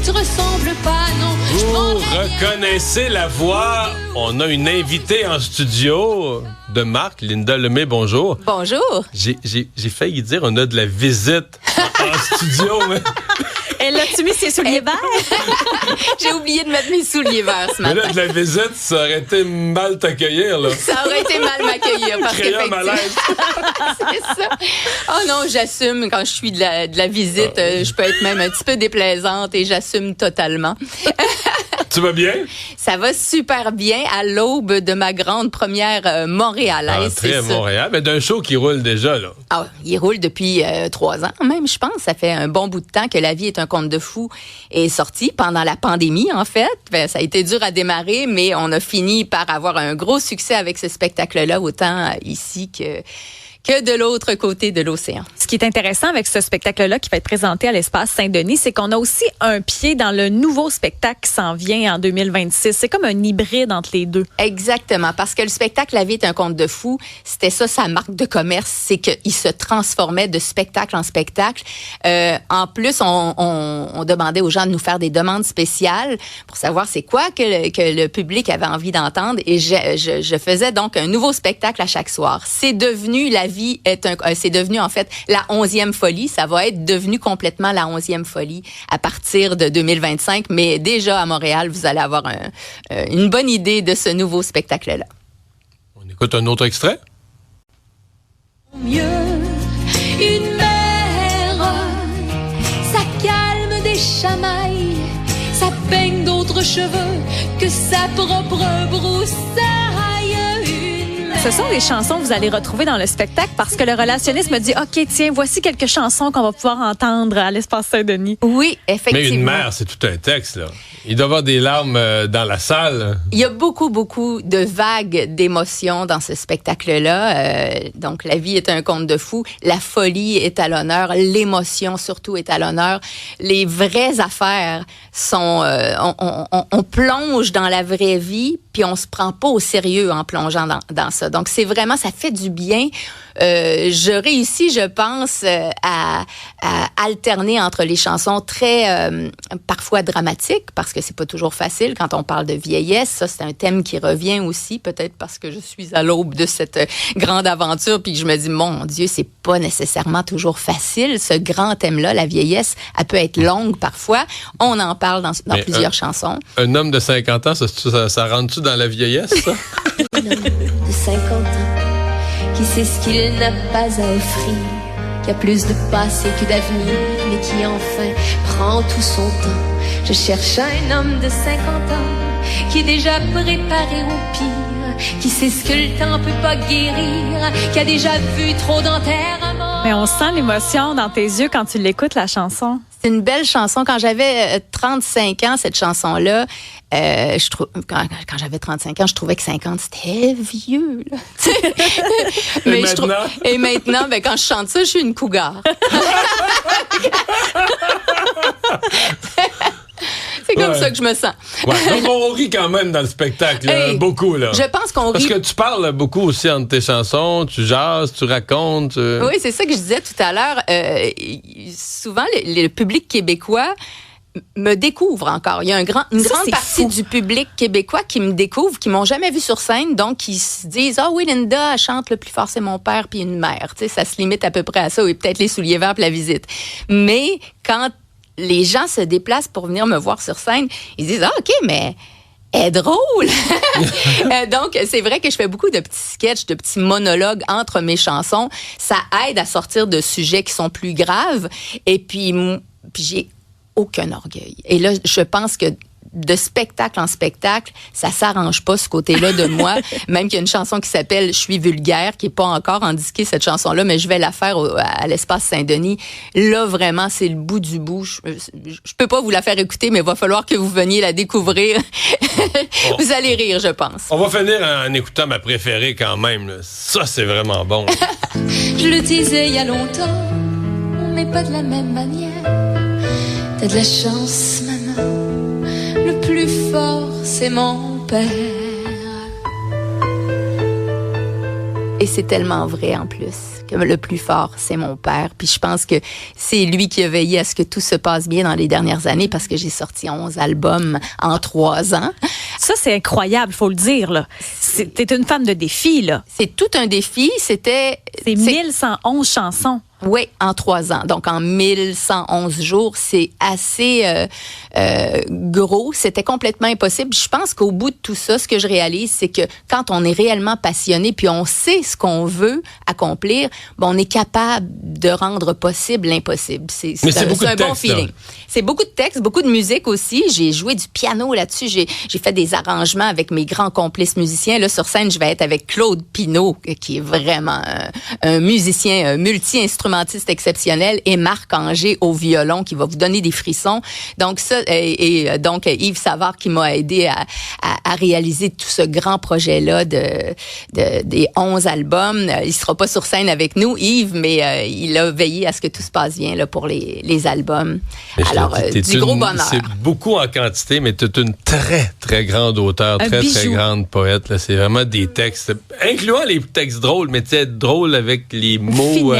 te ressemble pas, non. Vous reconnaissez la voix. On a une invitée en studio de marque, Linda Lemay, bonjour. Bonjour. J'ai failli dire on a de la visite en studio, mais... Elle a-tu mis ses souliers verts? J'ai oublié de mettre mes souliers verts ce matin. Mais là, de la visite, ça aurait été mal t'accueillir, là. Ça aurait été mal m'accueillir. Parce Créer un malaise. C'est ça. Oh non, j'assume quand je suis de la visite. Je peux être même un petit peu déplaisante et j'assume totalement. Tu vas bien? Ça va super bien à l'aube de ma grande première montréalaise. Entrée à Montréal, mais d'un show qui roule déjà, là. Ah, il roule depuis 3 ans même, je pense. Ça fait un bon bout de temps que La vie est un conte de fou est sorti pendant la pandémie, en fait. Ça a été dur à démarrer, mais on a fini par avoir un gros succès avec ce spectacle-là, autant ici que de l'autre côté de l'océan. Ce qui est intéressant avec ce spectacle-là qui va être présenté à l'Espace Saint-Denis, c'est qu'on a aussi un pied dans le nouveau spectacle qui s'en vient en 2026. C'est comme un hybride entre les deux. Exactement, parce que le spectacle La vie est un conte de fou, c'était ça sa marque de commerce, c'est qu'il se transformait de spectacle en spectacle. En plus, on demandait aux gens de nous faire des demandes spéciales pour savoir c'est quoi que le public avait envie d'entendre, et je faisais donc un nouveau spectacle à chaque soir. C'est devenu c'est devenu en fait la 11e folie. Ça va être devenu complètement la 11e folie à partir de 2025. Mais déjà à Montréal, vous allez avoir une bonne idée de ce nouveau spectacle-là. On écoute un autre extrait? Mieux, une mère, ça calme des chamailles, ça peigne d'autres cheveux que sa propre broussaille. Ce sont des chansons que vous allez retrouver dans le spectacle parce que le relationniste me dit « OK, tiens, voici quelques chansons qu'on va pouvoir entendre à l'Espace Saint-Denis. » Oui, effectivement. Mais une mère, c'est tout un texte, là. Il doit y avoir des larmes dans la salle. Il y a beaucoup, beaucoup de vagues d'émotions dans ce spectacle-là. Donc, La vie est un conte de fou. La folie est à l'honneur. L'émotion, surtout, est à l'honneur. Les vraies affaires sont... on plonge dans la vraie vie, puis on se prend pas au sérieux en plongeant dans ça. Donc, c'est vraiment... Ça fait du bien. Je réussis, je pense, à alterner entre les chansons très, parfois dramatiques, parce que c'est pas toujours facile quand on parle de vieillesse. Ça, c'est un thème qui revient aussi, peut-être parce que je suis à l'aube de cette grande aventure, puis que je me dis, mon Dieu, c'est pas nécessairement toujours facile, ce grand thème-là, la vieillesse. Elle peut être longue parfois. On en parle dans plusieurs chansons. Un homme de 50 ans, ça rentre-tu dans la vieillesse, ça? Un homme de 50 ans qui sait ce qu'il n'a pas à offrir, qui a plus de passé que d'avenir, mais qui enfin prend tout son temps. Je cherche un homme de 50 ans qui est déjà préparé au pire, qui sait ce que le temps peut pas guérir, qui a déjà vu trop d'enterrements. Mais on sent l'émotion dans tes yeux quand tu l'écoutes, la chanson. C'est une belle chanson. Quand j'avais 35 ans, cette chanson-là, quand j'avais 35 ans, je trouvais que 50, c'était vieux. Là. Mais maintenant? Et maintenant, quand je chante ça, je suis une cougar. C'est comme ça que je me sens. Ouais. Donc, on rit quand même dans le spectacle, beaucoup. Là. Je pense qu'on rit. Parce que tu parles beaucoup aussi entre tes chansons, tu jases, tu racontes. Oui, c'est ça que je disais tout à l'heure. Souvent, le public québécois me découvre encore. Il y a une grande partie du public québécois qui me découvre, qui m'ont jamais vu sur scène, donc qui se disent « Ah oui, Linda, elle chante le plus fort, c'est mon père puis une mère. » Tu sais, ça se limite à peu près à ça, et peut-être les souliers verts puis la visite. Mais quand les gens se déplacent pour venir me voir sur scène, ils disent « Ah, OK, mais elle est drôle! » Donc, c'est vrai que je fais beaucoup de petits sketchs, de petits monologues entre mes chansons. Ça aide à sortir de sujets qui sont plus graves. Et puis j'ai aucun orgueil. Et là, je pense que de spectacle en spectacle, ça s'arrange pas ce côté-là de moi. Même qu'il y a une chanson qui s'appelle « Je suis vulgaire », qui est pas encore en disque, cette chanson-là, mais je vais la faire à l'Espace Saint-Denis. Là, vraiment, c'est le bout du bout. Je peux pas vous la faire écouter, mais il va falloir que vous veniez la découvrir. Vous allez rire, je pense. On va finir en écoutant ma préférée quand même. Là. Ça, c'est vraiment bon. Je le disais il y a longtemps, on n'est pas de la même manière. T'as de la chance, maman. Le plus fort, c'est mon père. Et c'est tellement vrai en plus que le plus fort, c'est mon père. Puis je pense que c'est lui qui a veillé à ce que tout se passe bien dans les dernières années parce que j'ai sorti 11 albums en 3 ans. Ça, c'est incroyable, faut le dire, là. T'es une femme de défi, là. C'est tout un défi. C'est 1111 chansons. Oui, en 3 ans. Donc, en 1111 jours, c'est assez gros. C'était complètement impossible. Je pense qu'au bout de tout ça, ce que je réalise, c'est que quand on est réellement passionné, puis on sait ce qu'on veut accomplir, on est capable de rendre possible l'impossible. C'est un bon feeling. Là. C'est beaucoup de textes, beaucoup de musique aussi. J'ai joué du piano là-dessus. J'ai fait des arrangements avec mes grands complices musiciens. Là, sur scène, je vais être avec Claude Pinault, qui est vraiment un musicien multi-instrumentiste exceptionnel, et Marc Anger au violon qui va vous donner des frissons. Donc ça, donc Yves Savard qui m'a aidé à réaliser tout ce grand projet-là des 11 albums. Il sera pas sur scène avec nous, Yves, mais il a veillé à ce que tout se passe bien là, pour les albums. Alors, du gros bonheur. C'est beaucoup en quantité, mais tu es une très, très grande auteure, très grande poète. Là. C'est vraiment des textes, incluant les textes drôles, mais tu sais, drôles avec les mots...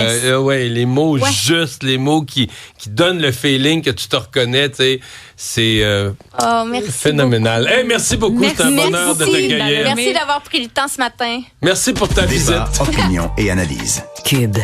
les mots justes, les mots qui donnent le feeling que tu te reconnais, tu sais, c'est phénoménal. Hey, merci beaucoup, c'est un bonheur de t'accueillir. Merci d'avoir pris le temps ce matin. Merci pour ta visite. Opinion et analyse. Cube.